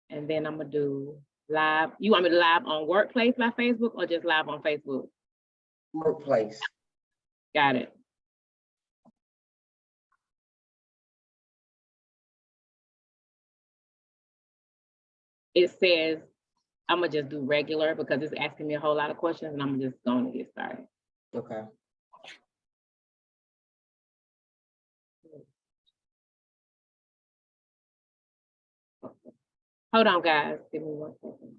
And then I'm gonna do live. You want me to live on Workplace by Facebook or just live on Facebook? Workplace. Got it. It says I'm gonna just do regular because it's asking me a whole lot of questions and I'm just going to get started. Okay. Hold on, guys. Give me 1 second.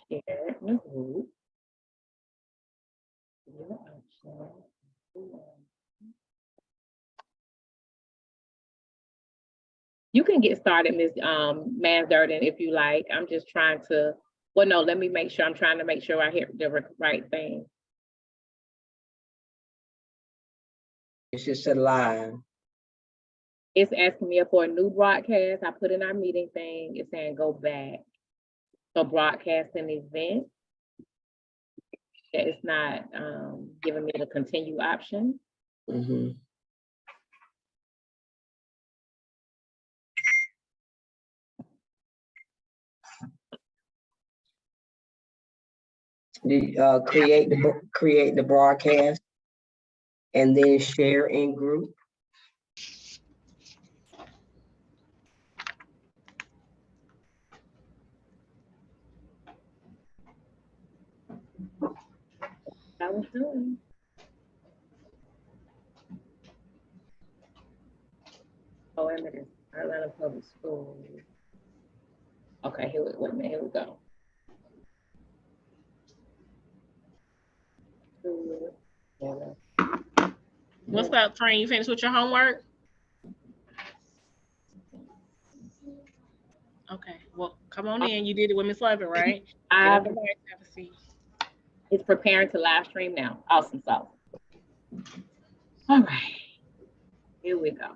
Share the group. You can get started, Ms. Mansdurden, if you like. I'm just trying to, well, no, let me make sure. I'm trying to make sure I hear the right thing. It's just a live. It's asking me for a new broadcast. I put in our meeting thing. It's saying go back. So broadcast an event. It's not giving me the continue option. Mm-hmm. Create the broadcast and then share in group. I was doing. Oh, wait a minute. Atlanta Public Schools. Okay, here we go. What's up, friend? You finished with your homework? Okay, well, come on in. You did it with Miss Lovett, right? It's preparing to live stream now. Awesome sauce. All right, here we go.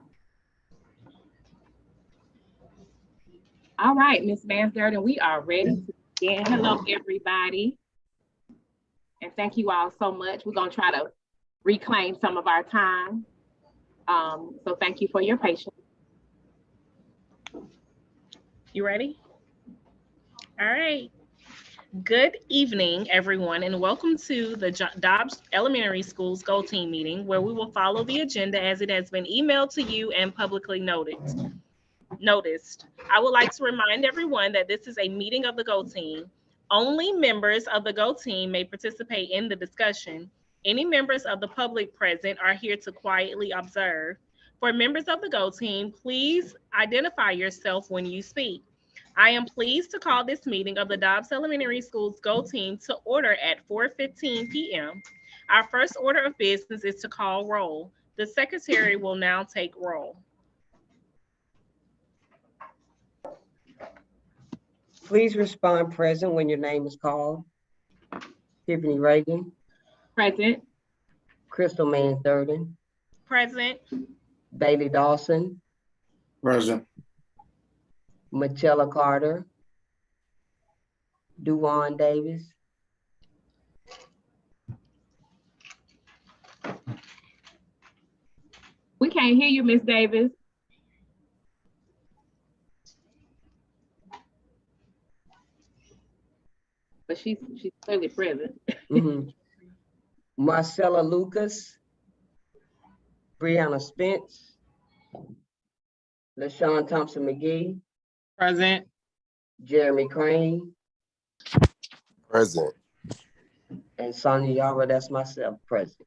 All right, Ms. Mansdurden, we are ready to begin. Hello, everybody. And thank you all so much. We're gonna try to reclaim some of our time. So thank you for your patience. You ready? All right. Good evening, everyone, and welcome to the Dobb Elementary School's Go Team meeting, where we will follow the agenda as it has been emailed to you and publicly noticed. I would like to remind everyone that this is a meeting of the Go Team. Only members of the Go Team may participate in the discussion. Any members of the public present are here to quietly observe. For members of the Go Team, please identify yourself when you speak. I am pleased to call this meeting of the Dobbs Elementary School's Go Team to order at 4:15 p.m. Our first order of business is to call roll. The secretary will now take roll. Please respond present when your name is called. Tiffany Reagan. Present. Crystal Mansdurden. Present. Bailey Dawson. Present. Michella Carter. Duwan Davis. We can't hear you, Miss Davis. But she's clearly present. Mm-hmm. Marcella Lucas. Brianna Spence. LaShawn Thompson McGee. Present. Jeremy Crane. Present. And Sonia Yara, that's myself, present.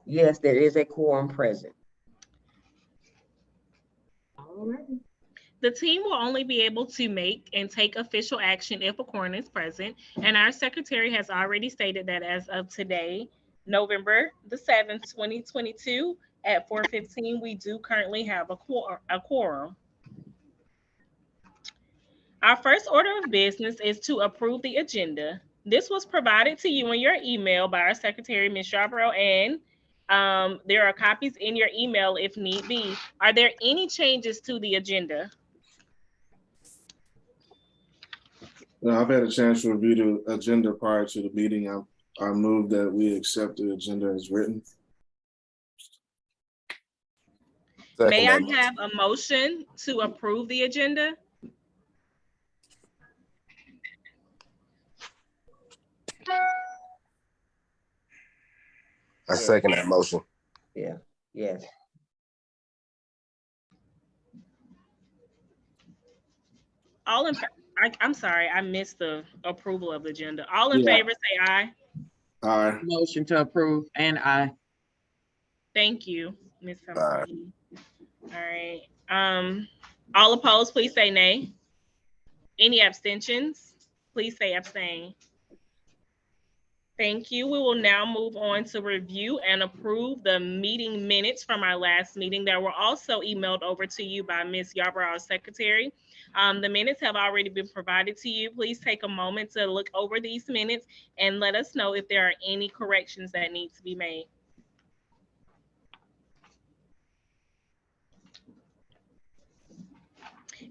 Yes, there is a quorum present. All right. The team will only be able to make and take official action if a quorum is present, and our secretary has already stated that as of today, November the 7th, 2022, at 4:15, we do currently have a quorum. Our first order of business is to approve the agenda. This was provided to you in your email by our secretary, Ms. Yarborough, and there are copies in your email if need be. Are there any changes to the agenda? No, I've had a chance to review the agenda prior to the meeting. I move that we accept the agenda as written. May I have a motion to approve the agenda? I second that motion. Yeah, yes. All in, I'm sorry, I missed the approval of the agenda. All in favor, say aye. Aye. Motion to approve and aye. Thank you, Ms. Hamadi. All right. All opposed, please say nay. Any abstentions? Please say abstain. Thank you. We will now move on to review and approve the meeting minutes from our last meeting that were also emailed over to you by Ms. Yarborough, our secretary. The minutes have already been provided to you. Please take a moment to look over these minutes and let us know if there are any corrections that need to be made.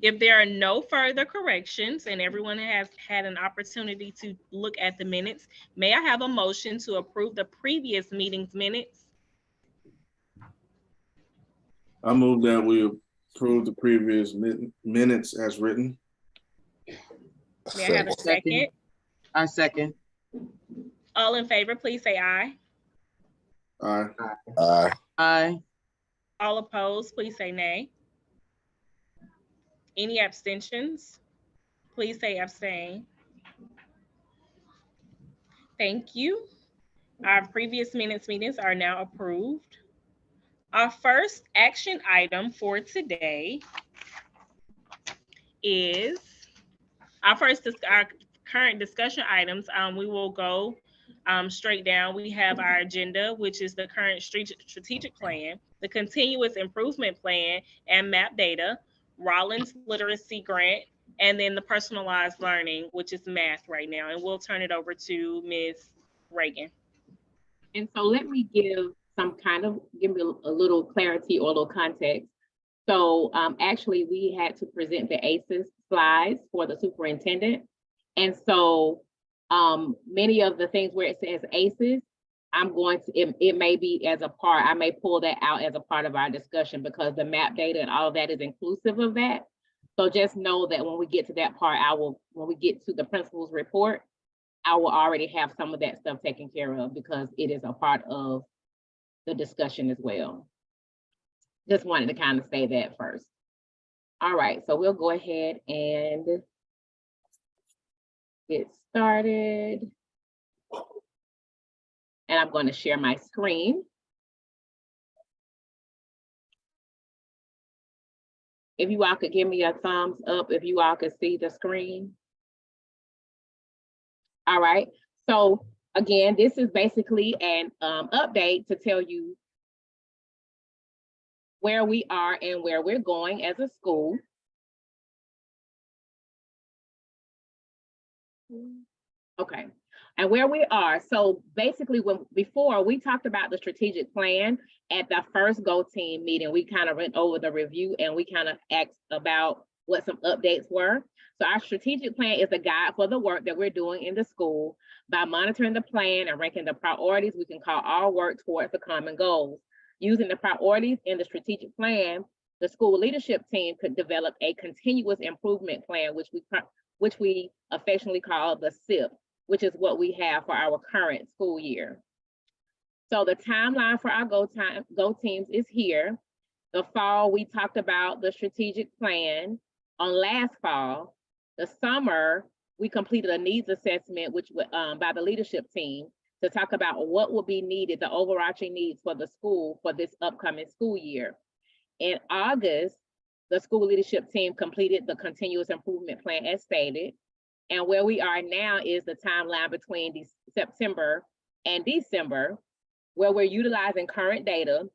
If there are no further corrections and everyone has had an opportunity to look at the minutes, may I have a motion to approve the previous meeting's minutes? I move that we approve the previous minutes as written. May I have a second? I second. All in favor, please say aye. Aye. Aye. Aye. All opposed, please say nay. Any abstentions? Please say abstain. Thank you. Our previous meetings are now approved. Our first action item for today is our current discussion items. We will go straight down. We have our agenda, which is the current strategic plan, the continuous improvement plan, and map data, Rollins literacy grant, and then the personalized learning, which is math right now. And we'll turn it over to Ms. Reagan. And so let me give me a little clarity or a little context. So actually we had to present the ACEs slides for the superintendent. And so many of the things where it says ACEs, it may be as a part, I may pull that out as a part of our discussion because the map data and all of that is inclusive of that. So just know that when we get to that part, when we get to the principal's report, I will already have some of that stuff taken care of because it is a part of the discussion as well. Just wanted to kind of say that first. All right, so we'll go ahead and get started. And I'm going to share my screen. If you all could give me a thumbs up, if you all could see the screen. All right, so again, this is basically an update to tell you where we are and where we're going as a school. Okay, and where we are. So basically before we talked about the strategic plan at the first Go Team meeting, we kind of went over the review and we kind of asked about what some updates were. So our strategic plan is a guide for the work that we're doing in the school. By monitoring the plan and ranking the priorities, we can call all work towards the common goals. Using the priorities in the strategic plan, the school leadership team could develop a continuous improvement plan, which we affectionately call the SIP, which is what we have for our current school year. So the timeline for our Go Teams is here. The fall, we talked about the strategic plan. On last fall, the summer, we completed a needs assessment, which by the leadership team to talk about what will be needed, the overarching needs for the school for this upcoming school year. In August, the school leadership team completed the continuous improvement plan as stated. And where we are now is the timeline between September and December, where we're utilizing current data.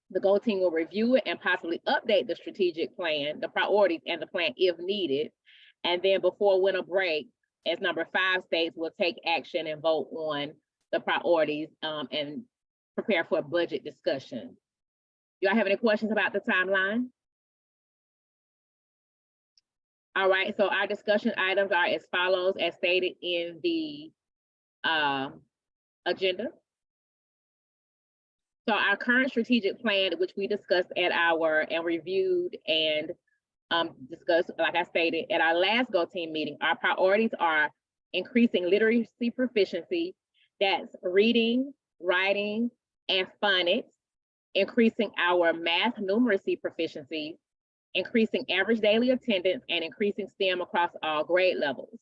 The Go Team will review it and possibly update the strategic plan, the priorities and the plan if needed. And then before winter break, as number 5 states, will take action and vote on the priorities and prepare for a budget discussion. Do I have any questions about the timeline? All right, so our discussion items are as follows, as stated in the agenda. So our current strategic plan, which we discussed at and reviewed and discussed, like I stated, at our last Go Team meeting, our priorities are increasing literacy proficiency, that's reading, writing, and phonics, increasing our math numeracy proficiency, increasing average daily attendance, and increasing STEM across all grade levels.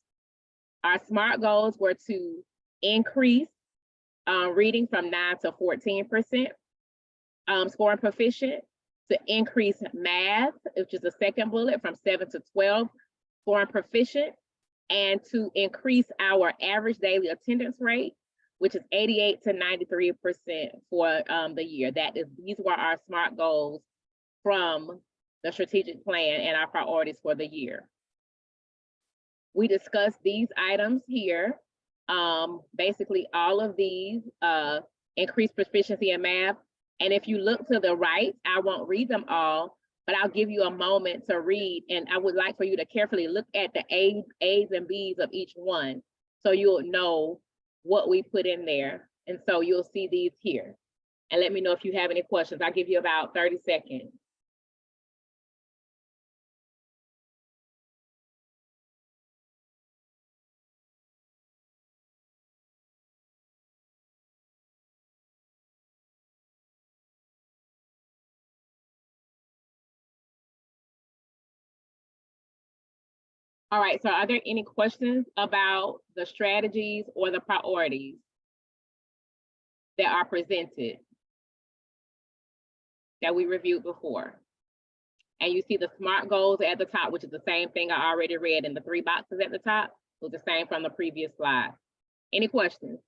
Our SMART goals were to increase reading from 9 to 14%, scoring proficient, to increase math, which is the second bullet, from 7 to 12, scoring proficient, and to increase our average daily attendance rate, which is 88 to 93% for the year. These were our SMART goals from the strategic plan and our priorities for the year. We discussed these items here. Basically all of these increased proficiency in math. And if you look to the right, I won't read them all, but I'll give you a moment to read. And I would like for you to carefully look at the A's and B's of each one, so you'll know what we put in there. And so you'll see these here. And let me know if you have any questions. I'll give you about 30 seconds. All right, so are there any questions about the strategies or the priorities that are presented that we reviewed before? And you see the SMART goals at the top, which is the same thing I already read in the 3 boxes at the top, was the same from the previous slide. Any questions?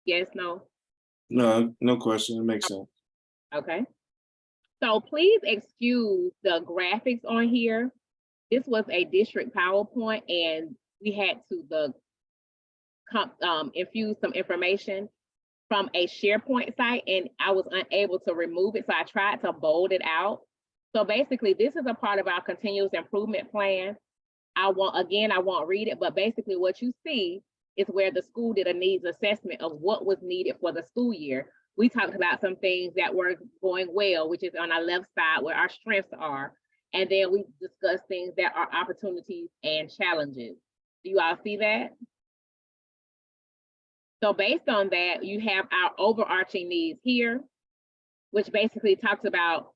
Yes, no? No, no question. It makes sense. Okay. So please excuse the graphics on here. This was a district PowerPoint, and we had to infuse some information from a SharePoint site, and I was unable to remove it, so I tried to bold it out. So basically, this is a part of our continuous improvement plan. I won't read it, but basically what you see is where the school did a needs assessment of what was needed for the school year. We talked about some things that were going well, which is on our left side where our strengths are. And then we discuss things that are opportunities and challenges. Do you all see that? So based on that, you have our overarching needs here, which basically talks about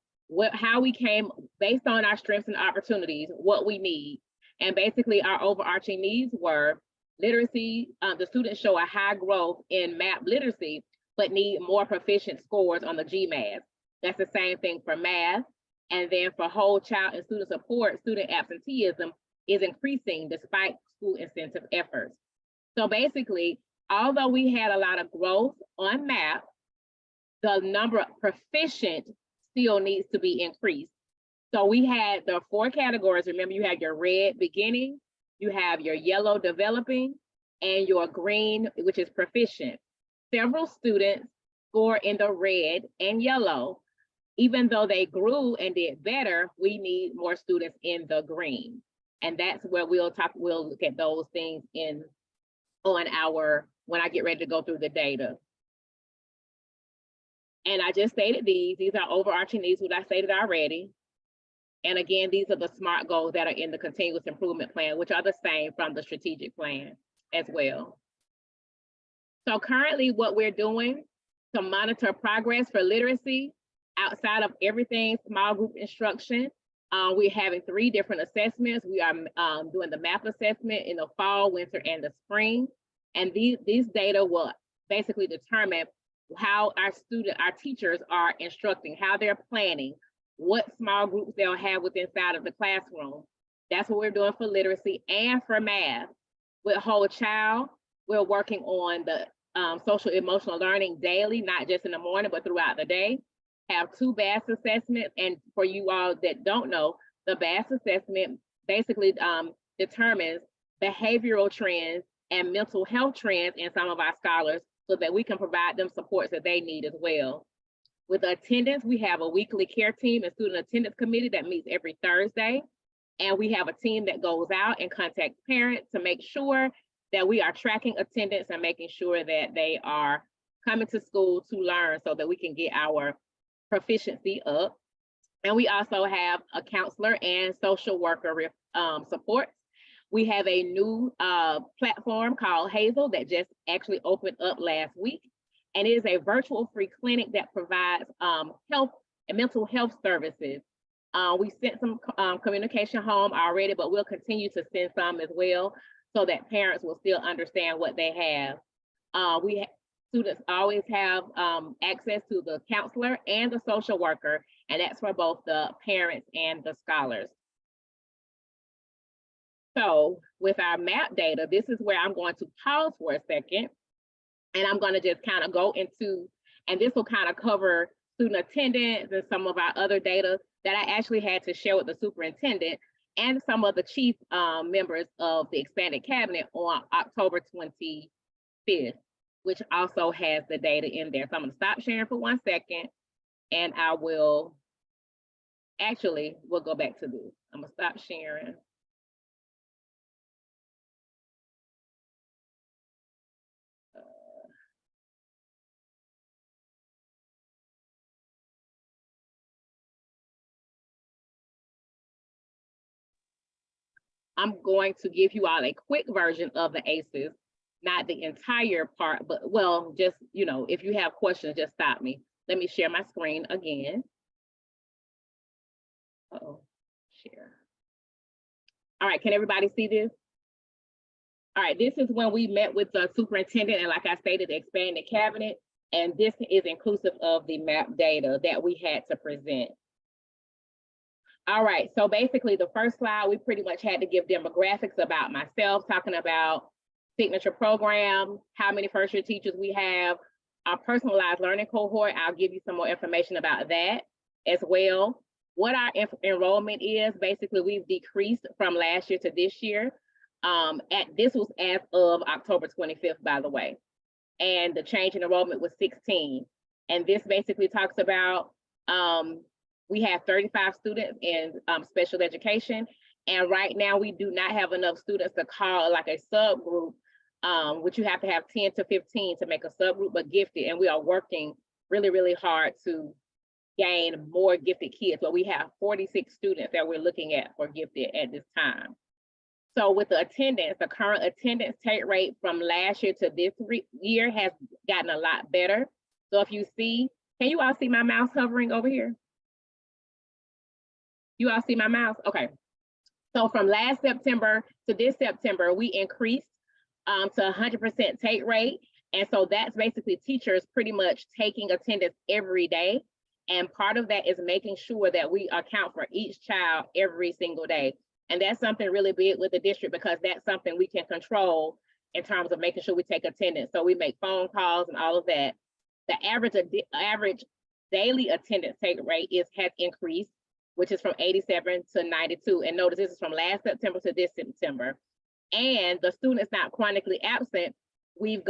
how we came based on our strengths and opportunities, what we need. And basically our overarching needs were literacy. The students show a high growth in math literacy, but need more proficient scores on the GMAT. That's the same thing for math. And then for whole child and student support, student absenteeism is increasing despite school incentive efforts. So basically, although we had a lot of growth on math, the number of proficient still needs to be increased. So we had the 4 categories. Remember, you have your red beginning, you have your yellow developing, and your green, which is proficient. Several students score in the red and yellow. Even though they grew and did better, we need more students in the green. And that's where we'll look at those things when I get ready to go through the data. And I just stated these are overarching needs, what I stated already. And again, these are the SMART goals that are in the continuous improvement plan, which are the same from the strategic plan as well. So currently what we're doing to monitor progress for literacy, outside of everything small group instruction, we're having 3 different assessments. We are doing the math assessment in the fall, winter, and the spring. And these data will basically determine how our teachers are instructing, how they're planning, what small groups they'll have inside of the classroom. That's what we're doing for literacy and for math. With whole child, we're working on the social emotional learning daily, not just in the morning, but throughout the day. Have 2 BAS assessments. And for you all that don't know, the BAS assessment basically determines behavioral trends and mental health trends in some of our scholars so that we can provide them supports that they need as well. With attendance, we have a weekly care team and student attendance committee that meets every Thursday. And we have a team that goes out and contacts parents to make sure that we are tracking attendance and making sure that they are coming to school to learn so that we can get our proficiency up. And we also have a counselor and social worker support. We have a new platform called Hazel that just actually opened up last week. And it is a virtual free clinic that provides health and mental health services. We sent some communication home already, but we'll continue to send some as well so that parents will still understand what they have. Students always have access to the counselor and the social worker, and that's for both the parents and the scholars. So with our map data, this is where I'm going to pause for a second, and I'm going to just kind of go into, and this will kind of cover student attendance and some of our other data that I actually had to share with the superintendent and some of the chief members of the expanded cabinet on October 25th, which also has the data in there. So I'm gonna stop sharing for 1 second and I will, actually, we'll go back to this. I'm gonna stop sharing. I'm going to give you all a quick version of the ACEs, not the entire part, but well, just, you know, if you have questions, just stop me. Let me share my screen again. Uh-oh, share. All right, can everybody see this? All right, this is when we met with the superintendent and like I stated, the expanded cabinet, and this is inclusive of the map data that we had to present. All right, so basically the first slide, we pretty much had to give demographics about myself, talking about signature program, how many first year teachers we have, our personalized learning cohort. I'll give you some more information about that as well. What our enrollment is, basically we've decreased from last year to this year. This was as of October 25th, by the way. And the change in enrollment was 16. And this basically talks about, we have 35 students in special education. And right now we do not have enough students to call like a subgroup, which you have to have 10 to 15 to make a subgroup, but gifted. And we are working really, really hard to gain more gifted kids. But we have 46 students that we're looking at for gifted at this time. So with the attendance, the current attendance take rate from last year to this year has gotten a lot better. So if you see, can you all see my mouse hovering over here? You all see my mouse? Okay. So from last September to this September, we increased to 100% take rate. And so that's basically teachers pretty much taking attendance every day. And part of that is making sure that we account for each child every single day. And that's something really big with the district because that's something we can control in terms of making sure we take attendance. So we make phone calls and all of that. The average daily attendance take rate has increased, which is from 87 to 92. And notice this is from last September to this September. And the students not chronically absent, we've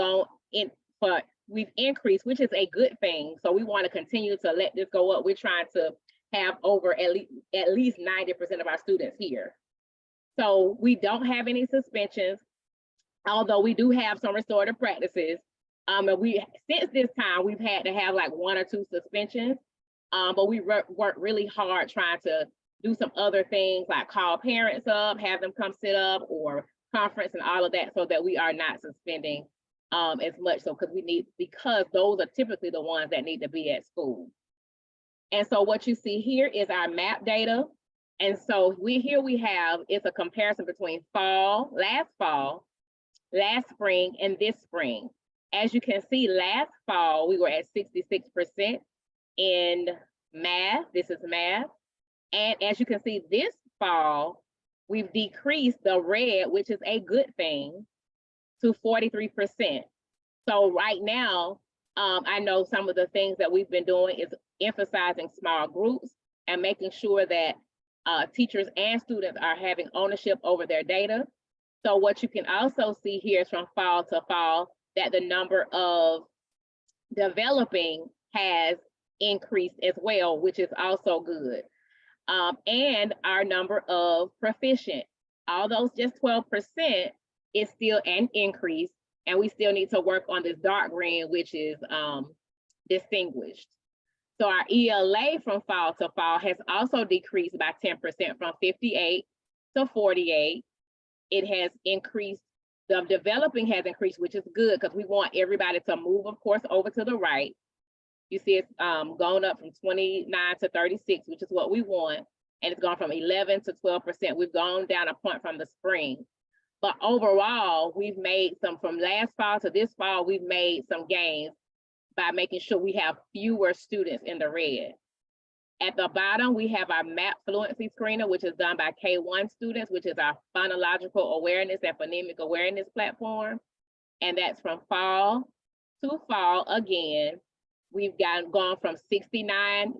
increased, which is a good thing. So we want to continue to let this go up. We're trying to have over at least 90% of our students here. So we don't have any suspensions, although we do have some restorative practices. And since this time, we've had to have like 1 or 2 suspensions. But we work really hard trying to do some other things like call parents up, have them come sit up or conference and all of that so that we are not suspending as much. So because those are typically the ones that need to be at school. And so what you see here is our map data. And so it's a comparison between last fall, last spring, and this spring. As you can see, last fall, we were at 66% in math. This is math. And as you can see, this fall, we've decreased the red, which is a good thing, to 43%. So right now, I know some of the things that we've been doing is emphasizing small groups and making sure that teachers and students are having ownership over their data. So what you can also see here is from fall to fall that the number of developing has increased as well, which is also good. And our number of proficient, although it's just 12%, is still an increase, and we still need to work on this dark green, which is distinguished. So our ELA from fall to fall has also decreased by 10% from 58 to 48. It has increased, the developing has increased, which is good because we want everybody to move, of course, over to the right. You see it's gone up from 29 to 36, which is what we want. And it's gone from 11 to 12%. We've gone down a point from the spring. But overall, we've made some, from last fall to this fall, we've made some gains by making sure we have fewer students in the red. At the bottom, we have our MAP fluency screener, which is done by K1 students, which is our phonological awareness and phonemic awareness platform. And that's from fall to fall again. We've gone from 69,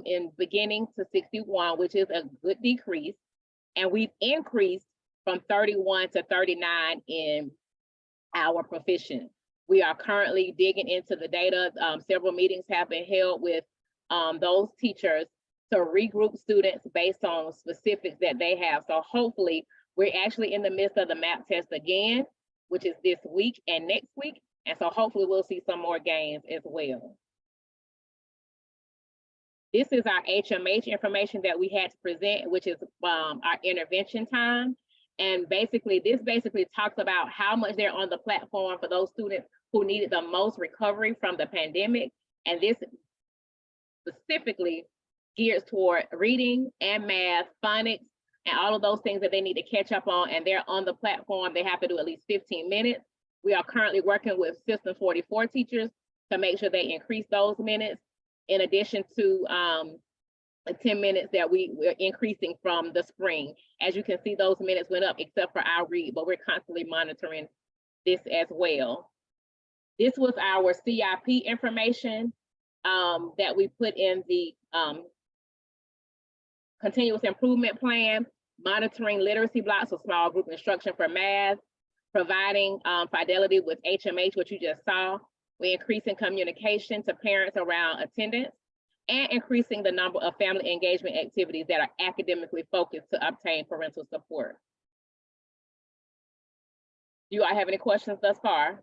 in beginning, to 61, which is a good decrease. And we've increased from 31 to 39 in our proficient. We are currently digging into the data. Several meetings have been held with those teachers to regroup students based on specifics that they have. So hopefully we're actually in the midst of the MAP test again, which is this week and next week. And so hopefully we'll see some more gains as well. This is our HMH information that we had to present, which is our intervention time. And basically, this basically talks about how much they're on the platform for those students who needed the most recovery from the pandemic. And this specifically gears toward reading and math, phonics, and all of those things that they need to catch up on. And they're on the platform, they have to do at least 15 minutes. We are currently working with System 44 teachers to make sure they increase those minutes, in addition to the 10 minutes that we're increasing from the spring. As you can see, those minutes went up except for our read, but we're constantly monitoring this as well. This was our CIP information that we put in the continuous improvement plan, monitoring literacy blocks or small group instruction for math, providing fidelity with HMH, which you just saw. We're increasing communication to parents around attendance and increasing the number of family engagement activities that are academically focused to obtain parental support. Do you all have any questions thus far?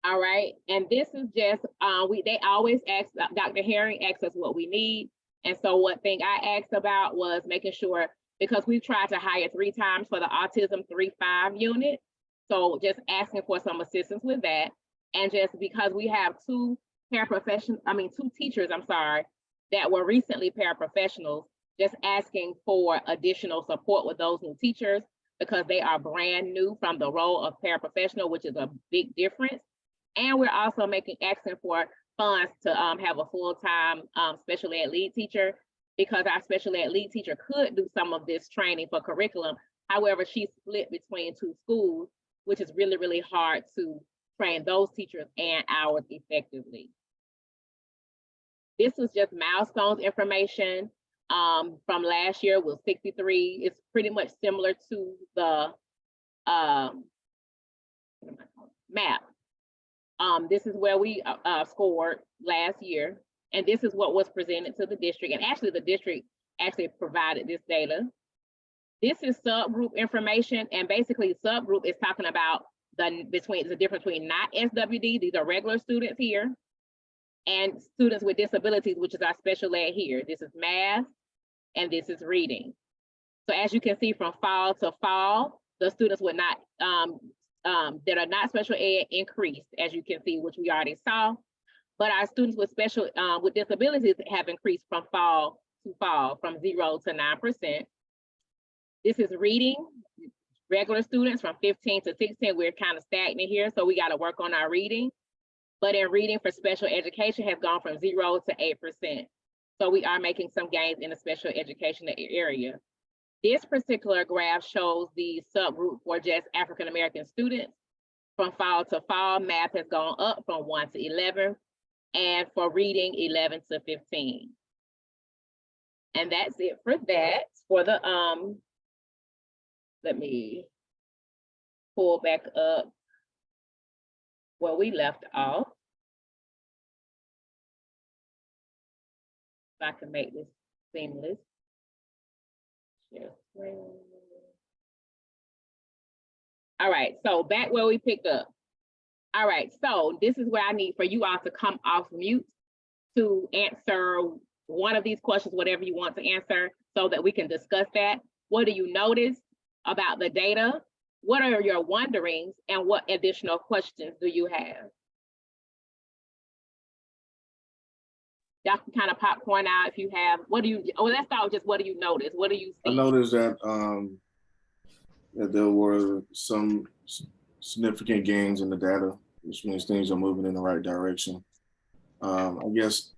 All right, and this is just, they always ask, Dr. Herring asks us what we need. And so one thing I asked about was making sure, because we've tried to hire 3 times for the autism 3-5 unit. So just asking for some assistance with that. And just because we have 2 teachers, that were recently paraprofessionals, just asking for additional support with those new teachers because they are brand new from the role of paraprofessional, which is a big difference. And we're also asking for funds to have a full-time special ed lead teacher, because our special ed lead teacher could do some of this training for curriculum. However, she's split between 2 schools, which is really, really hard to train those teachers and ours effectively. This was just milestones information from last year was 63. It's pretty much similar to the MAP. This is where we scored last year, and this is what was presented to the district. And actually the district actually provided this data. This is subgroup information, and basically subgroup is talking about the difference between not SWD, these are regular students here, and students with disabilities, which is our special ed here. This is math, and this is reading. So as you can see, from fall to fall, the students would not that are not special ed increased, as you can see, which we already saw. But our students with special with disabilities have increased from fall to fall, from 0 to 9%. This is reading. Regular students from 15 to 16, we're kind of stagnant here, so we got to work on our reading. But in reading for special education has gone from 0 to 8%. So we are making some gains in the special education area. This particular graph shows the subgroup for just African-American students. From fall to fall, math has gone up from 1 to 11, and for reading, 11 to 15. And that's it for that. For the, let me pull back up where we left off. If I can make this seamless. Share screen. All right, so back where we picked up. All right, so this is where I need for you all to come off mute to answer one of these questions, whatever you want to answer, so that we can discuss that. What do you notice about the data? What are your wonderings, and what additional questions do you have? Y'all can kind of popcorn out if you have. What do you, let's start with just what do you notice? What do you see? I noticed that that there were some significant gains in the data, which means things are moving in the right direction. I guess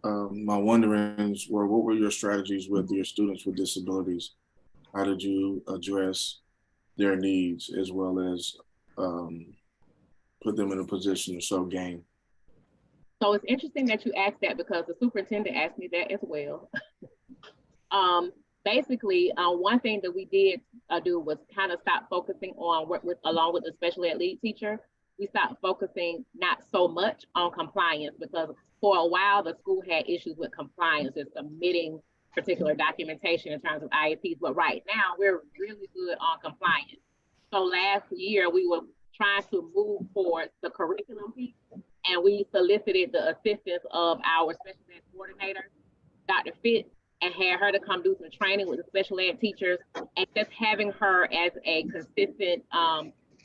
my wonderings were, what were your strategies with your students with disabilities? How did you address their needs, as well as put them in a position to show gain? So it's interesting that you asked that, because the superintendent asked me that as well. Basically, one thing that we did do was kind of stop focusing on work with, along with the special ed lead teacher. We stopped focusing not so much on compliance, because for a while the school had issues with compliance and submitting particular documentation in terms of IEPs. But right now we're really good on compliance. So last year we were trying to move towards the curriculum piece, and we solicited the assistance of our special ed coordinator, Dr. Fitz, and had her to come do some training with the special ed teachers, and just having her as a consistent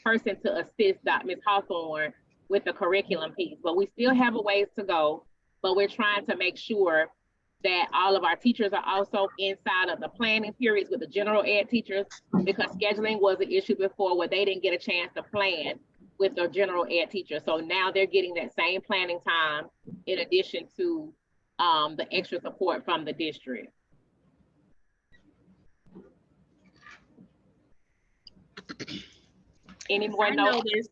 person to assist Ms. Hawthorne with the curriculum piece. But we still have a ways to go, but we're trying to make sure that all of our teachers are also inside of the planning periods with the general ed teachers, because scheduling was an issue before where they didn't get a chance to plan with the general ed teachers. So now they're getting that same planning time in addition to the extra support from the district. Any more notes?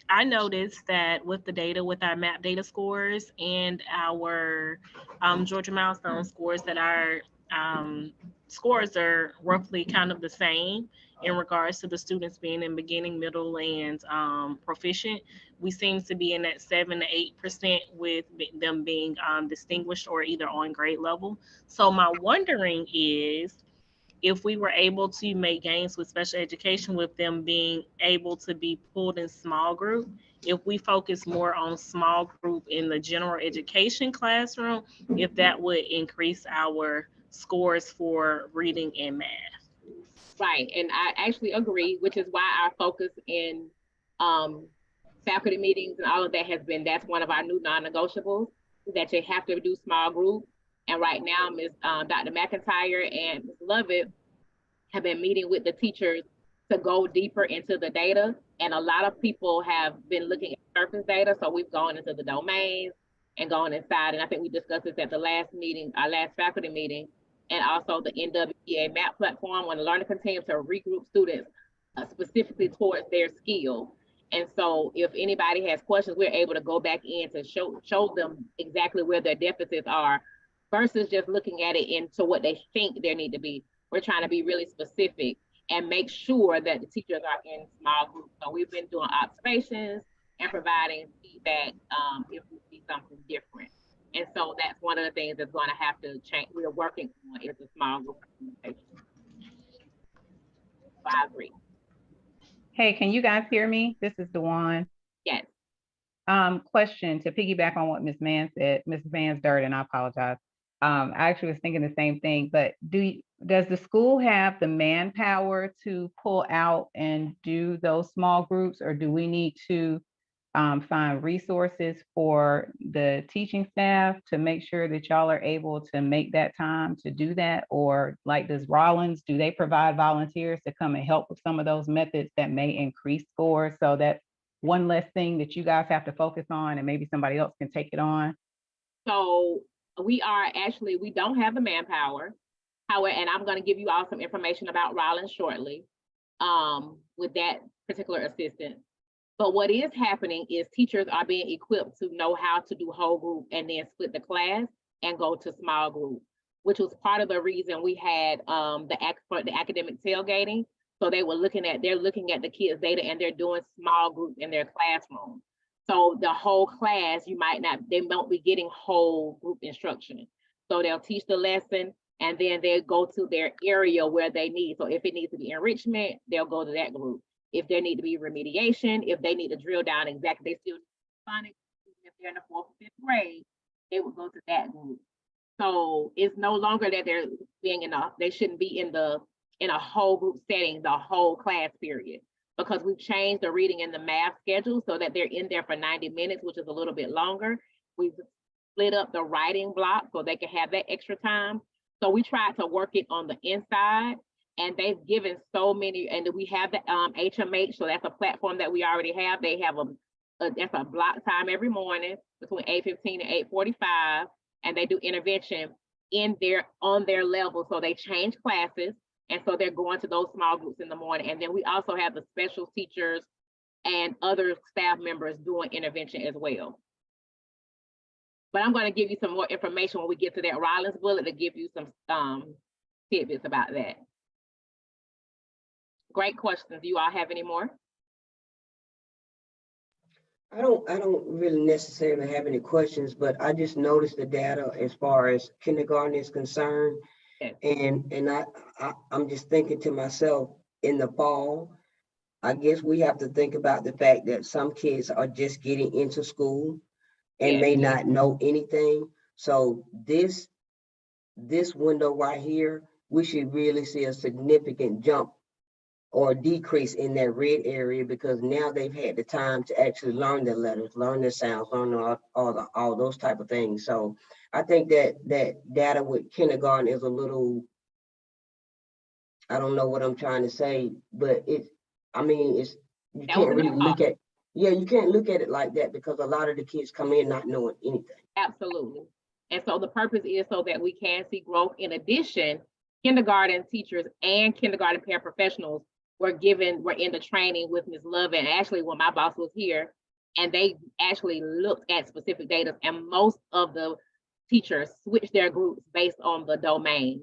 I noticed that with the data, with our MAP data scores and our Georgia milestone scores, that our scores are roughly kind of the same in regards to the students being in beginning, middle, and proficient. We seem to be in that 7 to 8% with them being distinguished or either on grade level. So my wondering is, if we were able to make gains with special education, with them being able to be pulled in small group, if we focus more on small group in the general education classroom, if that would increase our scores for reading and math. Right, and I actually agree, which is why our focus in faculty meetings and all of that has been, that's one of our new non-negotiables, that you have to do small group. And right now, Dr. McIntyre and Ms. Lovett have been meeting with the teachers to go deeper into the data. And a lot of people have been looking at surface data. So we've gone into the domains and gone inside. And I think we discussed this at the last meeting, our last faculty meeting, and also the NWEA MAP platform, when the learning continues to regroup students specifically towards their skill. And so if anybody has questions, we're able to go back in to show them exactly where their deficits are, versus just looking at it into what they think there need to be. We're trying to be really specific and make sure that the teachers are in small groups. So we've been doing observations and providing feedback if we see something different. And so that's one of the things that's going to have to change. We're working on is a small group implementation. So I agree. Hey, can you guys hear me? This is Dewan. Yes. Question to piggyback on what Ms. Mann said, Ms. Van Dirden, I apologize. I actually was thinking the same thing, but does the school have the manpower to pull out and do those small groups, or do we need to find resources for the teaching staff to make sure that y'all are able to make that time to do that? Or like, does Rollins, do they provide volunteers to come and help with some of those methods that may increase scores, so that one less thing that you guys have to focus on and maybe somebody else can take it on? So we don't have the manpower. However, and I'm going to give you all some information about Rollins shortly with that particular assistant. But what is happening is teachers are being equipped to know how to do whole group and then split the class and go to small group. which was part of the reason we had the academic tailgating. So they're looking at the kids' data and they're doing small groups in their classroom. So the whole class, they won't be getting whole group instruction. So they'll teach the lesson and then they'll go to their area where they need. So if it needs to be enrichment, they'll go to that group. If there need to be remediation, if they need to drill down exactly, they still phonics, if they're in the 4th or 5th grade, they would go to that group. So it's no longer that they're being they shouldn't be in a whole group setting the whole class period, because we've changed the reading and the math schedule so that they're in there for 90 minutes, which is a little bit longer. We've split up the writing block so they can have that extra time. So we tried to work it on the inside, and they've given so many, and we have the HMH, so that's a platform that we already have. They have that's a block time every morning between 8:15 and 8:45, and they do intervention on their level. So they change classes, and so they're going to those small groups in the morning. And then we also have the special teachers and other staff members doing intervention as well. But I'm going to give you some more information when we get to that Rollins bullet to give you some tidbits about that. Great questions. Do you all have any more? I don't really necessarily have any questions, but I just noticed the data as far as kindergarten is concerned. Yes. And I'm just thinking to myself, in the fall, I guess we have to think about the fact that some kids are just getting into school and Yes. may not know anything. So this window right here, we should really see a significant jump or decrease in that red area, because now they've had the time to actually learn the letters, learn the sounds, learn all those type of things. So I think that data with kindergarten is a little, I don't know what I'm trying to say, but you can't really look at, you can't look at it like that, because a lot of the kids come in not knowing anything. Absolutely. And so the purpose is so that we can see growth. In addition, kindergarten teachers and kindergarten paraprofessionals were in the training with Ms. Love, and actually when my boss was here, and they actually looked at specific data, and most of the teachers switched their groups based on the domains.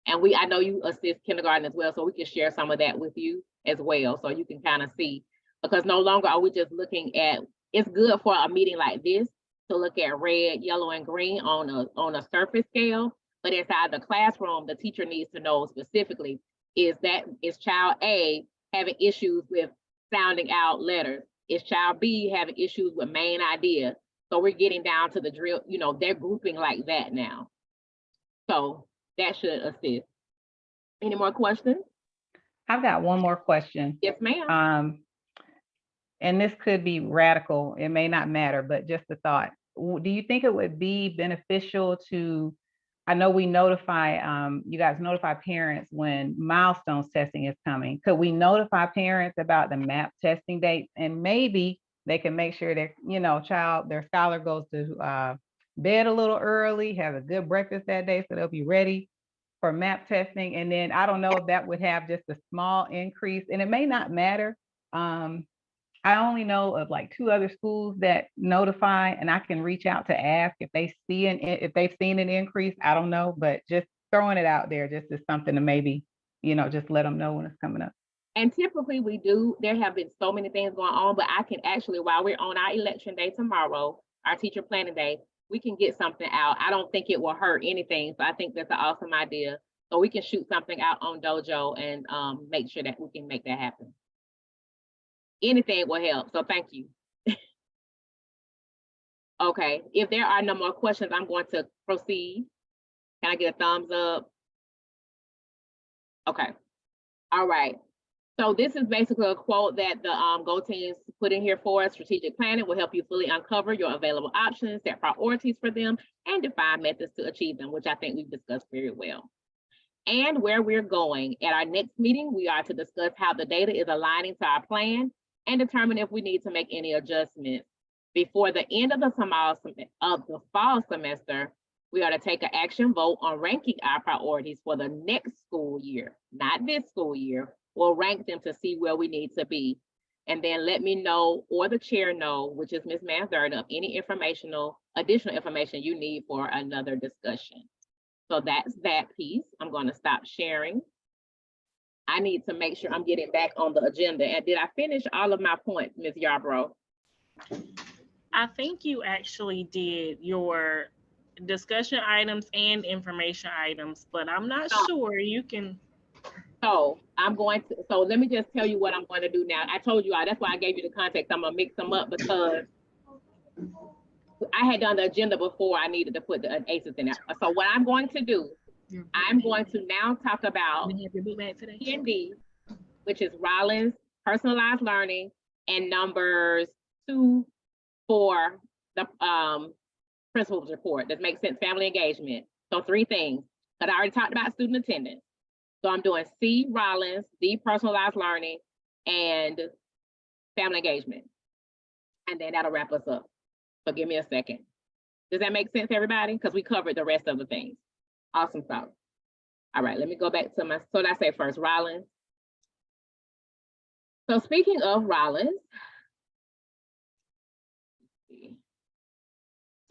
And I know you assist kindergarten as well, so we can share some of that with you as well, so you can kind of see, because no longer are we just looking at, it's good for a meeting like this to look at red, yellow, and green on a surface scale, but inside the classroom, the teacher needs to know specifically, is child A having issues with sounding out letters? Is child B having issues with main idea? So we're getting down to the drill, they're grouping like that now. So that should assist. Any more questions? I've got one more question. Yes, ma'am. And this could be radical. It may not matter, but just a thought. Do you think it would be beneficial to, I know we notify, you guys notify parents when milestones testing is coming. Could we notify parents about the MAP testing dates, and maybe they can make sure that, their scholar goes to bed a little early, has a good breakfast that day, so they'll be ready for MAP testing. And then I don't know if that would have just a small increase, and it may not matter. I only know of like 2 other schools that notify, and I can reach out to ask if they've seen an increase. I don't know, but just throwing it out there just as something to maybe, just let them know when it's coming up. And typically we do, there have been so many things going on, but I can actually, while we're on our election day tomorrow, our teacher planning day, we can get something out. I don't think it will hurt anything. So I think that's an awesome idea. So we can shoot something out on Dojo and make sure that we can make that happen. Anything will help, so thank you. Okay, if there are no more questions, I'm going to proceed. Can I get a thumbs up? Okay, all right. So this is basically a quote that the Go teams put in here for us. Strategic planning will help you fully uncover your available options, set priorities for them, and define methods to achieve them, which I think we've discussed very well. And where we're going. At our next meeting, we are to discuss how the data is aligning to our plan and determine if we need to make any adjustments. Before the end of the fall semester, we are to take an action vote on ranking our priorities for the next school year, not this school year. We'll rank them to see where we need to be. And then let me know, or the chair know, which is Ms. Manthurd, of any additional information you need for another discussion. So that's that piece. I'm going to stop sharing. I need to make sure I'm getting back on the agenda. And did I finish all of my points, Ms. Yarbrough? I think you actually did your discussion items and information items, but I'm not sure. You can. So so let me just tell you what I'm going to do now. I told you, that's why I gave you the context. I'm going to mix them up because I had done the agenda before I needed to put the ACEs in there. So what I'm going to do, I'm going to now talk about PND, which is Rollins, personalized learning, and numbers 2, 4, the principal's report. That makes sense, family engagement. So 3 things. But I already talked about student attendance. So I'm doing C, Rollins, D, personalized learning, and family engagement. And then that'll wrap us up. So give me a second. Does that make sense, everybody? Because we covered the rest of the things. Awesome sauce. All right, let me go back to my, so did I say first, Rollins? So speaking of Rollins,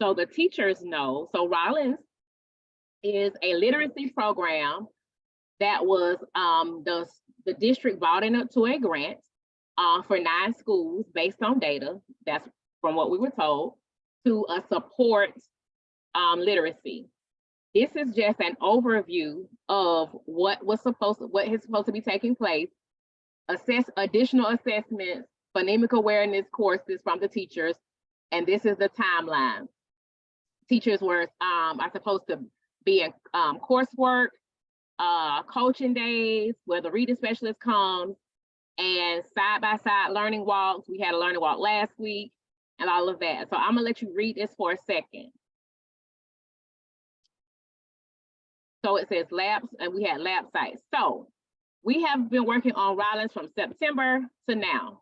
so the teachers know, so Rollins is a literacy program that was the district bought into a grant for 9 schools based on data, that's from what we were told, to support literacy. This is just an overview of what is supposed to be taking place, additional assessments, phonemic awareness courses from the teachers, and this is the timeline. Teachers are supposed to be in coursework, coaching days where the reading specialist comes, and side-by-side learning walks. We had a learning walk last week and all of that. So I'm gonna let you read this for a second. So it says labs, and we had lab sites. So we have been working on Rollins from September to now.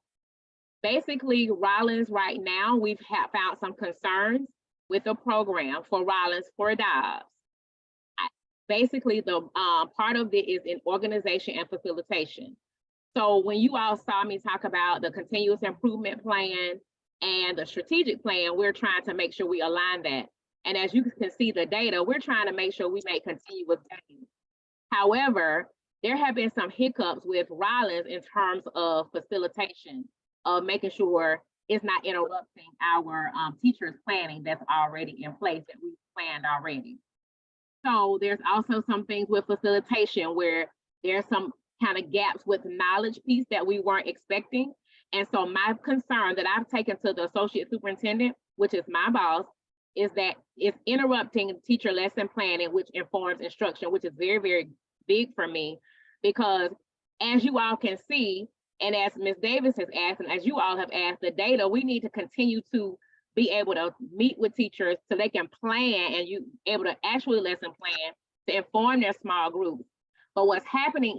Basically, Rollins right now, we've found some concerns with the program for Rollins for Dobbs. Basically, the part of it is in organization and facilitation. So when you all saw me talk about the continuous improvement plan and the strategic plan, we're trying to make sure we align that. And as you can see the data, we're trying to make sure we make continuous gains. However, there have been some hiccups with Rollins in terms of facilitation, of making sure it's not interrupting our teachers' planning that's already in place, that we've planned already. So there's also some things with facilitation where there's some kind of gaps with knowledge piece that we weren't expecting. And so my concern that I've taken to the associate superintendent, which is my boss, is that it's interrupting teacher lesson planning, which informs instruction, which is very, very big for me, because as you all can see, and as Ms. Davis has asked, and as you all have asked, the data, we need to continue to be able to meet with teachers so they can plan and you able to actually lesson plan to inform their small groups. But what's happening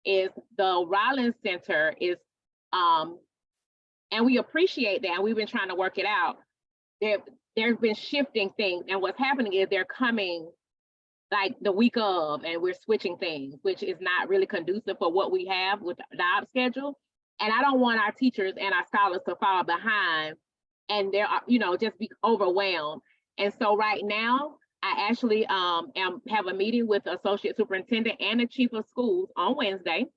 is the Rollins Center is, and we appreciate that, and we've been trying to work it out. There's been shifting things, and what's happening is they're coming like the week of, and we're switching things, which is not really conducive for what we have with the Dobb schedule. And I don't want our teachers and our scholars to fall behind and they're, just be overwhelmed. And so right now, I actually have a meeting with the associate superintendent and the chief of schools on Wednesday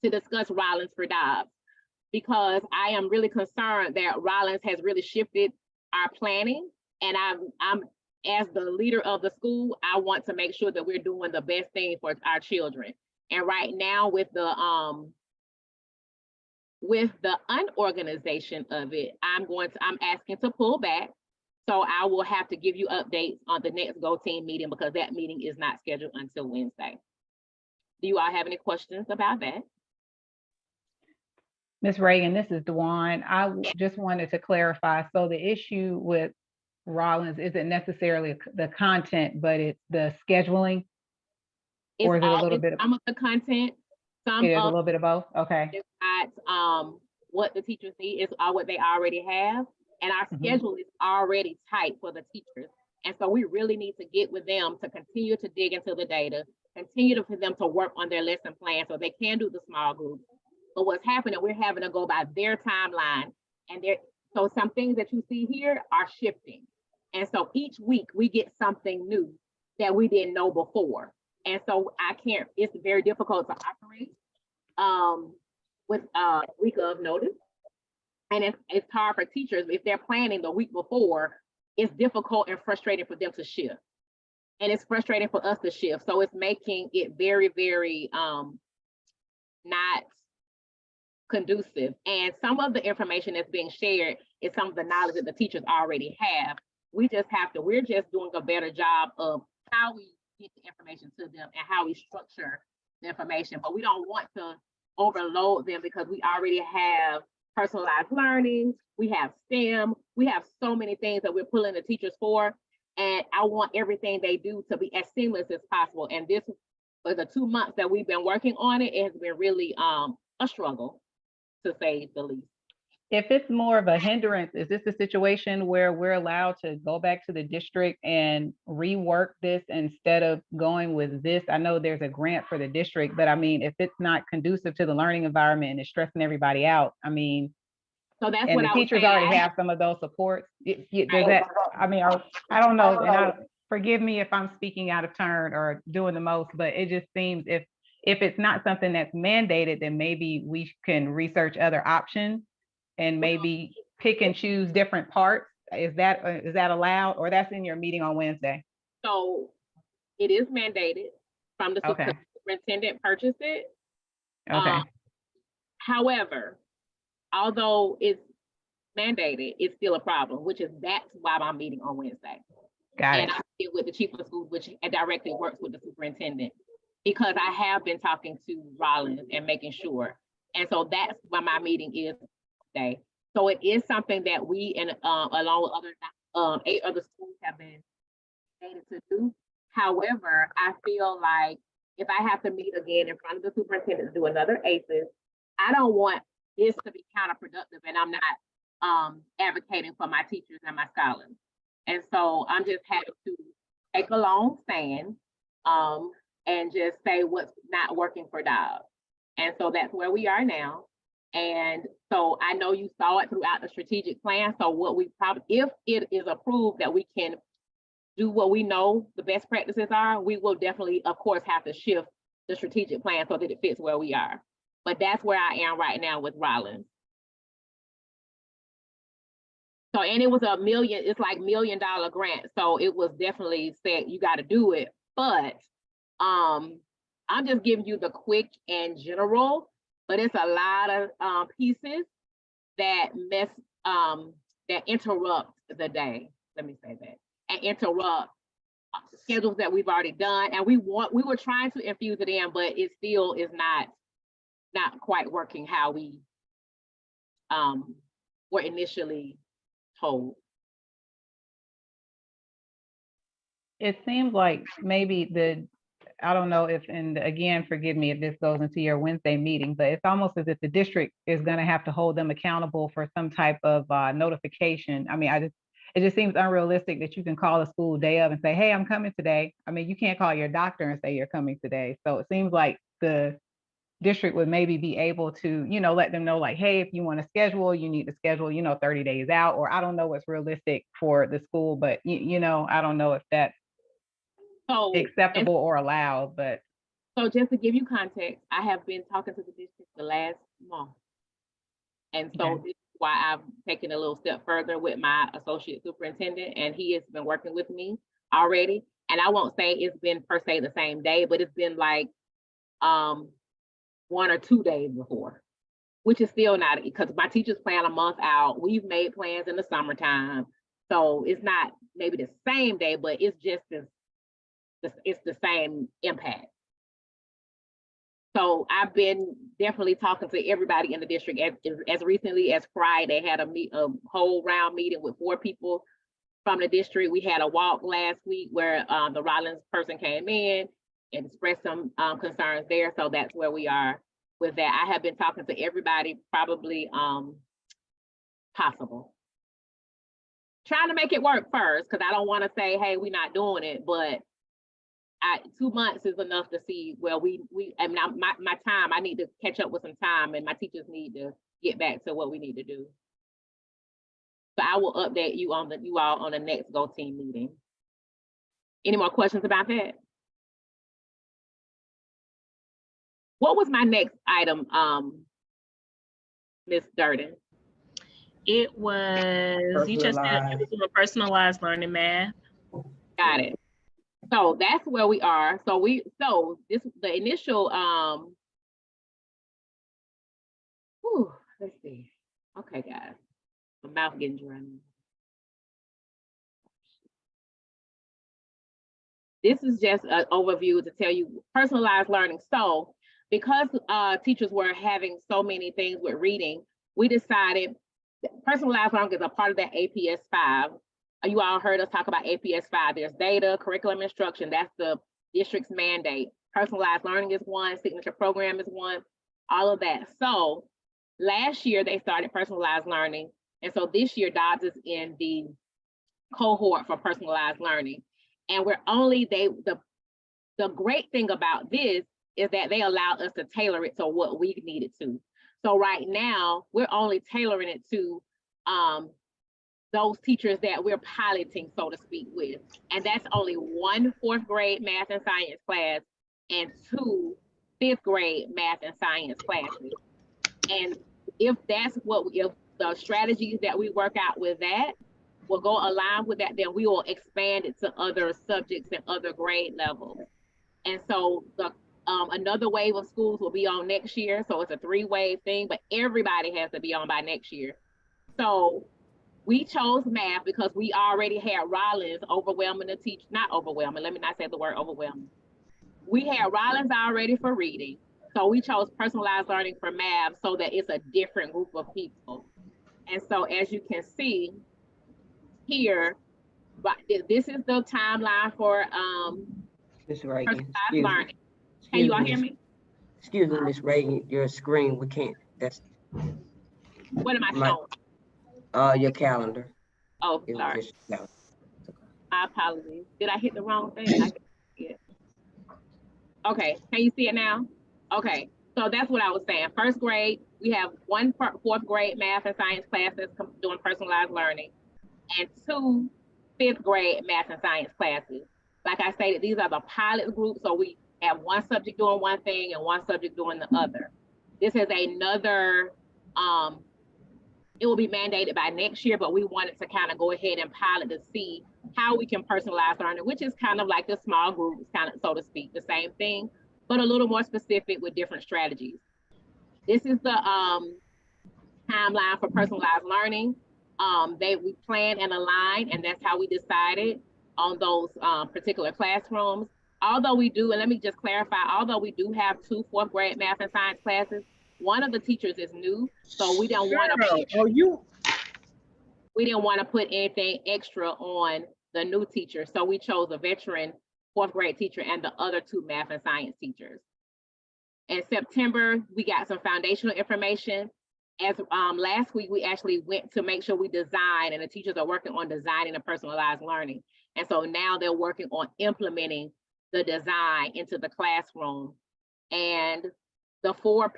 to discuss Rollins for Dobbs, because I am really concerned that Rollins has really shifted our planning. And I'm as the leader of the school, I want to make sure that we're doing the best thing for our children. And right now with the unorganization of it, I'm asking to pull back. So I will have to give you updates on the next Go Team meeting, because that meeting is not scheduled until Wednesday. Do you all have any questions about that? Ms. Reagan, this is Dewan. I just wanted to clarify. So the issue with Rollins isn't necessarily the content, but it's the scheduling? Or is it a little bit of some of the content? It is a little bit of both? Okay. It's not, what the teachers need is what they already have. And our schedule is already tight for the teachers. And so we really need to get with them to continue to dig into the data, continue for them to work on their lesson plan so they can do the small groups. But what's happening, we're having to go by their timeline. And so some things that you see here are shifting. And so each week we get something new. that we didn't know before. And so it's very difficult to operate with a week of notice. And it's hard for teachers if they're planning the week before. It's difficult and frustrating for them to shift. And it's frustrating for us to shift. So it's making it very, very not conducive. And some of the information that's being shared is some of the knowledge that the teachers already have. We're just doing a better job of how we get the information to them and how we structure the information. But we don't want to overload them because we already have personalized learning, we have STEM, we have so many things that we're pulling the teachers for. And I want everything they do to be as seamless as possible. And this, for the 2 months that we've been working on it, it has been really a struggle, to say the least. If it's more of a hindrance, is this a situation where we're allowed to go back to the district and rework this instead of going with this? I know there's a grant for the district, but I mean, if it's not conducive to the learning environment and it's stressing everybody out, I mean, So that's and what the I was teachers saying. already have some of those supports. Does Right. that, I mean, I don't know, and forgive me if I'm speaking out of turn or doing the most, but it just seems if it's not something that's mandated, then maybe we can research other options and maybe pick and choose different parts. Is that allowed, or that's in your meeting on Wednesday? So it is mandated from the Okay. superintendent purchased it. Okay. However, although it's mandated, it's still a problem, that's why I'm meeting on Wednesday. Got And it. I sit with the chief of schools, which directly works with the superintendent, because I have been talking to Rollins and making sure. And so that's why my meeting is today. So it is something that we and along with other 8 other schools have been mandated to do. However, I feel like if I have to meet again in front of the superintendent to do another ACES, I don't want this to be counterproductive, and I'm not advocating for my teachers and my scholars. And so I'm just having to take a long stand and just say what's not working for Dobb. And so that's where we are now. And so I know you saw it throughout the strategic plan. So what we probably, if it is approved that we can do what we know the best practices are, we will definitely, of course, have to shift the strategic plan so that it fits where we are. But that's where I am right now with Rollins. So, and it was it's like $1 million grant. So it was definitely said, you got to do it. But I'm just giving you the quick and general, but it's a lot of pieces that that interrupt the day. Let me say that, and interrupt schedules that we've already done. And we were trying to infuse it in, but it still is not quite working how we were initially told. It seems like maybe I don't know if, and again, forgive me if this goes into your Wednesday meeting, but it's almost as if the district is going to have to hold them accountable for some type of notification. I mean, it just seems unrealistic that you can call a school day of and say, hey, I'm coming today. I mean, you can't call your doctor and say you're coming today. So it seems like the district would maybe be able to, let them know like, hey, if you want to schedule, you need to schedule, 30 days out, or I don't know what's realistic for the school, but I don't know if that's acceptable or allowed. But so just to give you context, I have been talking to the district the last month. And so this is why I've taken a little step further with my associate superintendent, and he has been working with me already. And I won't say it's been per se the same day, but it's been like 1 or 2 days before, which is still not, because my teachers plan a month out. We've made plans in the summertime. So it's not maybe the same day, but it's just it's the same impact. So I've been definitely talking to everybody in the district. As recently as Friday, had a whole round meeting with 4 people from the district. We had a walk last week where the Rollins person came in and expressed some concerns there. So that's where we are with that. I have been talking to everybody probably possible. Trying to make it work first, because I don't want to say, hey, we're not doing it, but 2 months is enough to see where I mean, my time, I need to catch up with some time, and my teachers need to get back to what we need to do. So I will update you all on the next Go Team meeting Any more questions about that? What was my next item, Ms. Durden? It was, you just said it was doing personalized learning math. Got it. So that's where we are. So the initial, let's see. Okay, guys, my mouth getting dry. This is just an overview to tell you personalized learning. So because teachers were having so many things with reading, we decided personalized learning is a part of that APS 5. You all heard us talk about APS 5. There's data, curriculum instruction. That's the district's mandate. Personalized learning is one, signature program is one, all of that. So last year they started personalized learning. And so this year Dobbs is in the cohort for personalized learning. And we're only, the great thing about this is that they allowed us to tailor it to what we needed to. So right now, we're only tailoring it to those teachers that we're piloting, so to speak, with. And that's only 1 4th grade math and science class and 2 5th grade math and science classes. And if the strategies that we work out with that will go align with that, then we will expand it to other subjects and other grade levels. And so another wave of schools will be on next year. So it's a 3-wave thing, but everybody has to be on by next year. So we chose math because we already had Rollins overwhelming the teach, not overwhelming, let me not say the word overwhelming. We had Rollins already for reading. So we chose personalized learning for math so that it's a different group of people. And so as you can see here, this is the timeline for Ms. Reagan, personalized learning. Can you all hear me? Excuse me, Ms. Reagan, your screen, we can't, that's What am I showing? your calendar. Oh, It was sorry. just your calendar. My apologies. Did I hit the wrong thing? I can't see it. Okay, can you see it now? Okay, so that's what I was saying. 1st grade, we have 1 4th grade math and science classes doing personalized learning and 2 5th grade math and science classes. Like I stated, these are the pilot groups. So we have 1 subject doing one thing and 1 subject doing the other. This is another, it will be mandated by next year, but we wanted to kind of go ahead and pilot to see how we can personalize learning, which is kind of like the small groups, kind of, so to speak, the same thing, but a little more specific with different strategies. This is the timeline for personalized learning. We plan and align, and that's how we decided on those particular classrooms. Although we do, and let me just clarify, although we do have 2 4th grade math and science classes, one of the teachers is new, so we don't want to. We didn't want to put anything extra on the new teacher, so we chose a veteran 4th grade teacher and the other 2 math and science teachers. In September, we got some foundational information. As last week, we actually went to make sure we design, and the teachers are working on designing a personalized learning. And so now they're working on implementing the design into the classroom. And the 4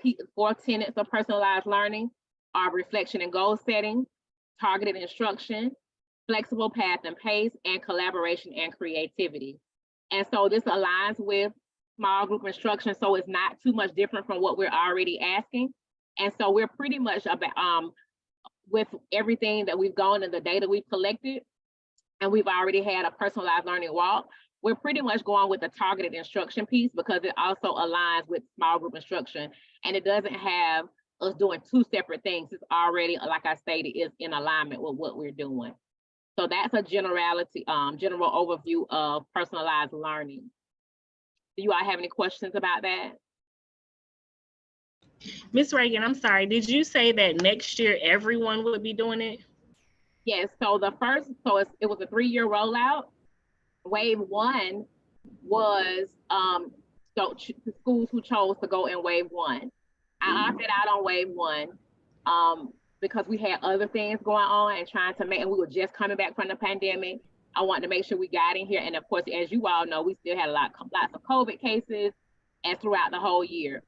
tenets of personalized learning are reflection and goal setting, targeted instruction, flexible path and pace, and collaboration and creativity. And so this aligns with small group instruction, so it's not too much different from what we're already asking. And so we're pretty much about with everything that we've gone and the data we've collected, and we've already had a personalized learning walk, we're pretty much going with the targeted instruction piece because it also aligns with small group instruction, and it doesn't have us doing 2 separate things. It's already, like I stated, is in alignment with what we're doing. So that's a general overview of personalized learning. Do you all have any questions about that? Ms. Reagan, I'm sorry, did you say that next year everyone would be doing it? Yes, so it was a 3-year rollout. Wave 1 was schools who chose to go in wave 1. I opted out on wave 1 because we had other things going on and we were just coming back from the pandemic. I wanted to make sure we got in here. And of course, as you all know, we still had lots of COVID cases and throughout the whole year.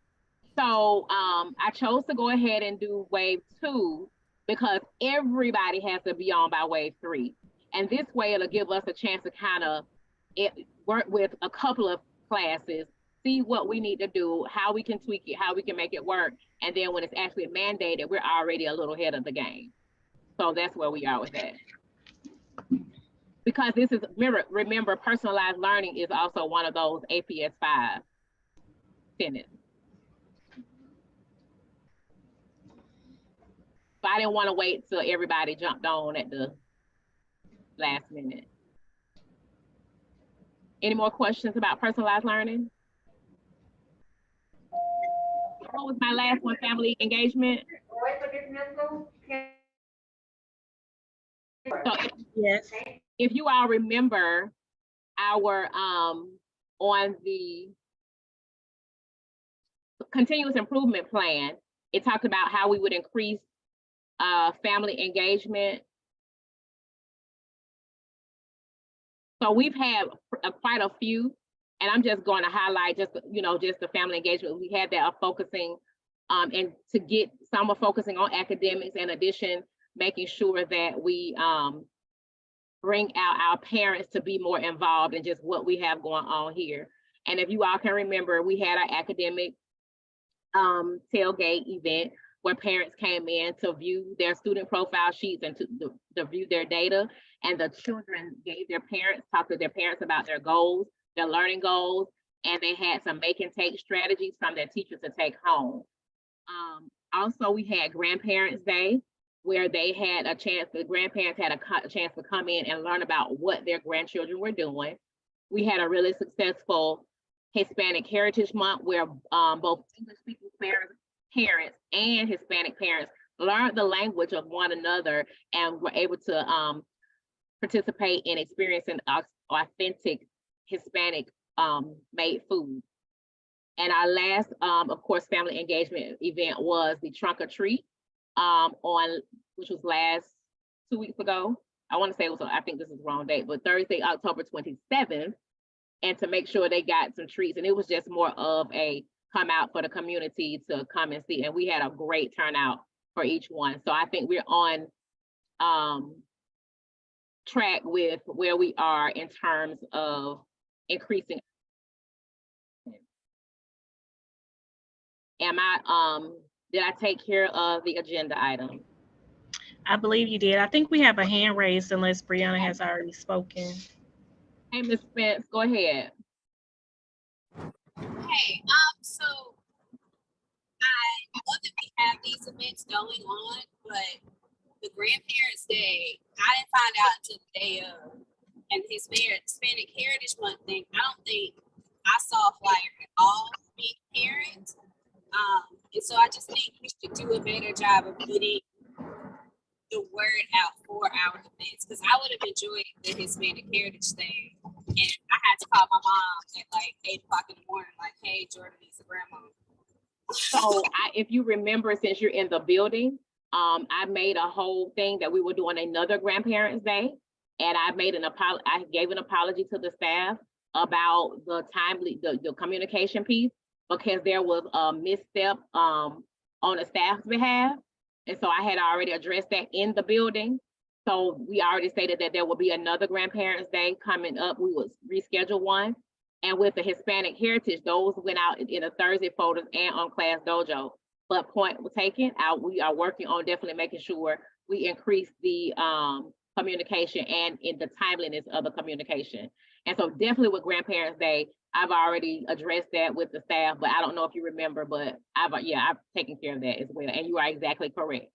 So I chose to go ahead and do wave 2 because everybody has to be on by wave 3. And this way it'll give us a chance to kind of work with a couple of classes, see what we need to do, how we can tweak it, how we can make it work. And then when it's actually mandated, we're already a little ahead of the game. So that's where we are with that. Because this is, remember, personalized learning is also one of those APS 5 tenets. So I didn't want to wait till everybody jumped on at the last minute. Any more questions about personalized learning? What was my last one, family engagement? So Yes. if you all remember our, on the continuous improvement plan, it talked about how we would increase family engagement. So we've had quite a few, and I'm just going to highlight just, just the family engagement. We had that of focusing, and to get some are focusing on academics, in addition, making sure that we bring out our parents to be more involved in just what we have going on here. And if you all can remember, we had our academic tailgate event where parents came in to view their student profile sheets and to view their data. And the children gave their parents, talked to their parents about their goals, their learning goals, and they had some make and take strategies from their teachers to take home. Also, we had Grandparents' Day, where they had a chance, the grandparents had a chance to come in and learn about what their grandchildren were doing. We had a really successful Hispanic Heritage Month, where both English-speaking parents and Hispanic parents learned the language of one another and were able to participate in experiencing authentic Hispanic made food. And our last, of course, family engagement event was the Trunk or Treat, which was last 2 weeks ago. I want to say it was, I think this is the wrong date, but Thursday, October 27th, and to make sure they got some treats. And it was just more of a come out for the community to come and see. And we had a great turnout for each one. So I think we're on track with where we are in terms of increasing. Did I take care of the agenda item? I believe you did. I think we have a hand raised unless Brianna has already spoken. Hey, Ms. Spence, go ahead. Hey, so I love that we have these events going on, but the Grandparents' Day, I didn't find out until the day of, and his Hispanic Heritage Month thing, I don't think I saw a flyer at all being parents. And so I just think we should do a better job of getting the word out for our events, because I would have enjoyed the Hispanic Heritage thing, and I had to call my mom at like 8 o'clock in the morning, like, hey, Jordan needs a grandma. So if you remember, since you're in the building, I made a whole thing that we were doing another Grandparents' Day, and I made I gave an apology to the staff about the the communication piece, because there was a misstep on the staff's behalf. And so I had already addressed that in the building. So we already stated that there will be another Grandparents' Day coming up. We will reschedule one. And with the Hispanic Heritage, those went out in a Thursday folders and on Class Dojo. But point taken, we are working on definitely making sure we increase the communication and in the timeliness of the communication. And so definitely with Grandparents' Day, I've already addressed that with the staff, but I don't know if you remember, but I've taken care of that as well. And you are exactly correct.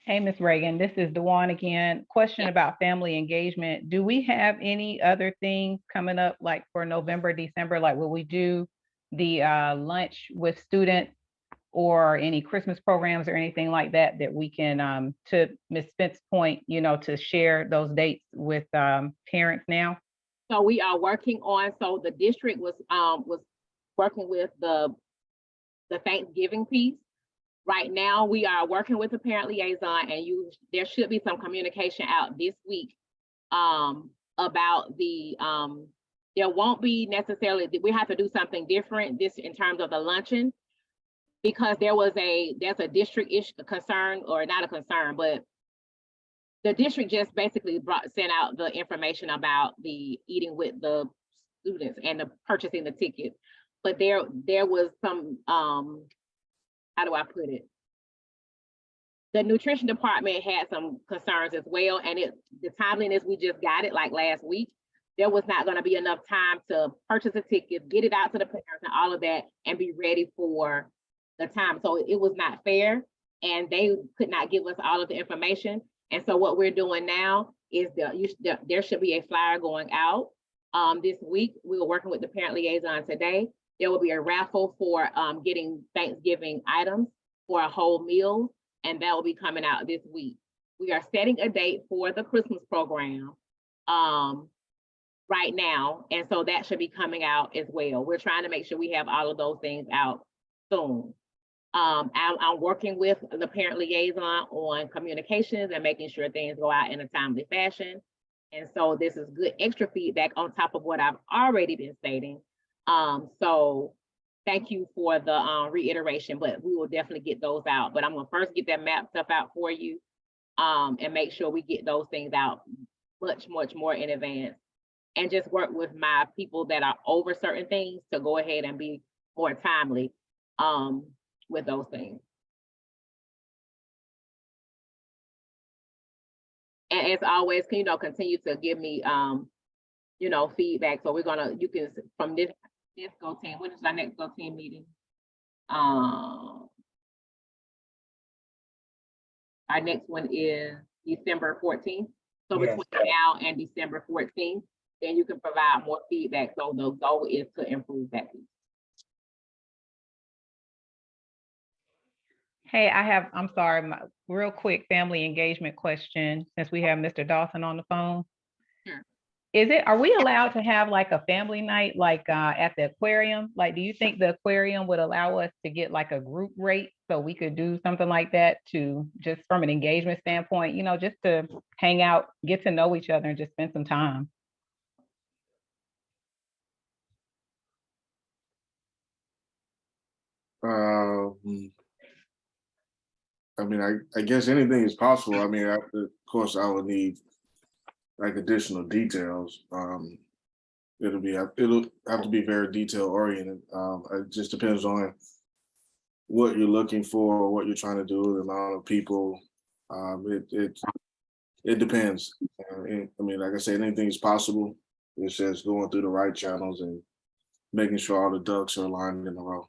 Hey, Ms. Reagan, this is Dewan again. Question about family engagement. Do we have any other things coming up, like for November, December? Like, will we do the lunch with students or any Christmas programs or anything like that that we can, to Ms. Spence's point, to share those dates with parents now? So we are working on, so the district was working with the Thanksgiving piece. Right now, we are working with the parent liaison, and there should be some communication out this week about the, there won't be necessarily, we have to do something different in terms of the luncheon, because there's a district issue concern, or not a concern, but the district just basically sent out the information about the eating with the students and the purchasing the ticket. But there was some, how do I put it? The nutrition department had some concerns as well, and the timeliness, we just got it like last week. There was not going to be enough time to purchase a ticket, get it out to the parents and all of that, and be ready for the time. So it was not fair, and they could not give us all of the information. And so what we're doing now is there should be a flyer going out this week. We were working with the parent liaison today. There will be a raffle for getting Thanksgiving items for a whole meal, and that will be coming out this week. We are setting a date for the Christmas program right now, and so that should be coming out as well. We're trying to make sure we have all of those things out soon. I'm working with the parent liaison on communications and making sure things go out in a timely fashion. And so this is good extra feedback on top of what I've already been stating. So thank you for the reiteration, but we will definitely get those out. But I'm gonna first get that map stuff out for you and make sure we get those things out much more in advance, and just work with my people that are over certain things to go ahead and be more timely with those things. And as always, can continue to give me feedback. So you can from this go team. When is our next go team meeting? Our next one is December 14th. So Yes. between now and December 14th, then you can provide more feedback. So the goal is to improve that piece. Hey, I'm sorry, real quick family engagement question, since we have Mr. Dawson on the phone. Sure. Are we allowed to have like a family night, like at the aquarium? Like, do you think the aquarium would allow us to get like a group rate so we could do something like that, to just from an engagement standpoint, just to hang out, get to know each other and just spend some time? I mean, I guess anything is possible. I mean, of course, I would need like additional details. It'll have to be very detail oriented. It just depends on what you're looking for, what you're trying to do, the amount of people. It depends. I mean, like I said, anything is possible. It's just going through the right channels and making sure all the ducks are aligned in a row.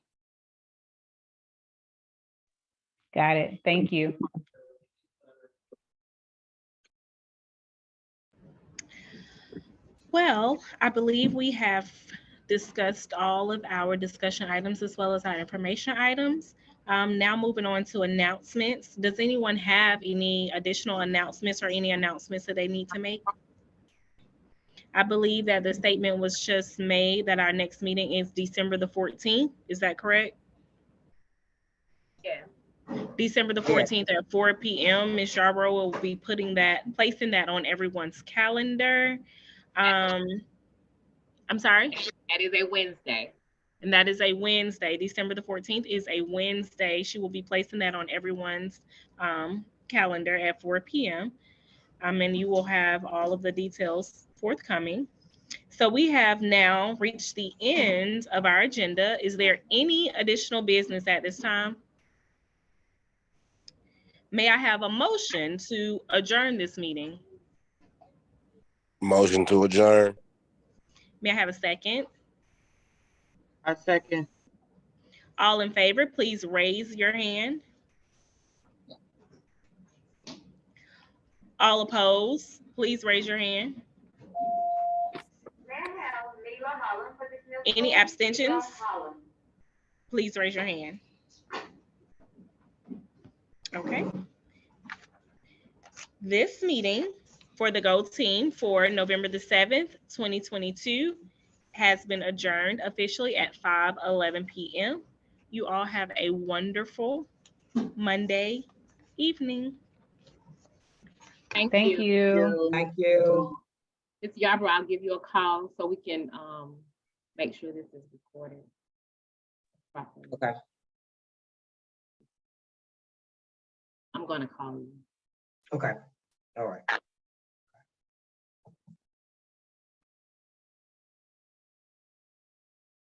Got it. Thank you. Well, I believe we have discussed all of our discussion items as well as our information items. Now moving on to announcements. Does anyone have any additional announcements or any announcements that they need to make? I believe that the statement was just made that our next meeting is December the 14th. Is that correct? Yeah. December the 14th at 4 p.m. Ms. Yarbrough will be placing that on everyone's calendar. I'm sorry? That is a Wednesday. And that is a Wednesday. December the 14th is a Wednesday. She will be placing that on everyone's calendar at 4 p.m. And you will have all of the details forthcoming. So we have now reached the end of our agenda. Is there any additional business at this time? May I have a motion to adjourn this meeting? Motion to adjourn. May I have a second? I second. All in favor, please raise your hand. All opposed, please raise your hand. Any abstentions? Please raise your hand. Okay. This meeting for the Go Team for November the 7th, 2022 has been adjourned officially at 5:11 p.m. You all have a wonderful Monday evening. Thank Thank you. Thank you. Ms. Yarbrough, I'll give you a call so we can make sure this is recorded properly. Okay. I'm gonna call you. Okay. All right.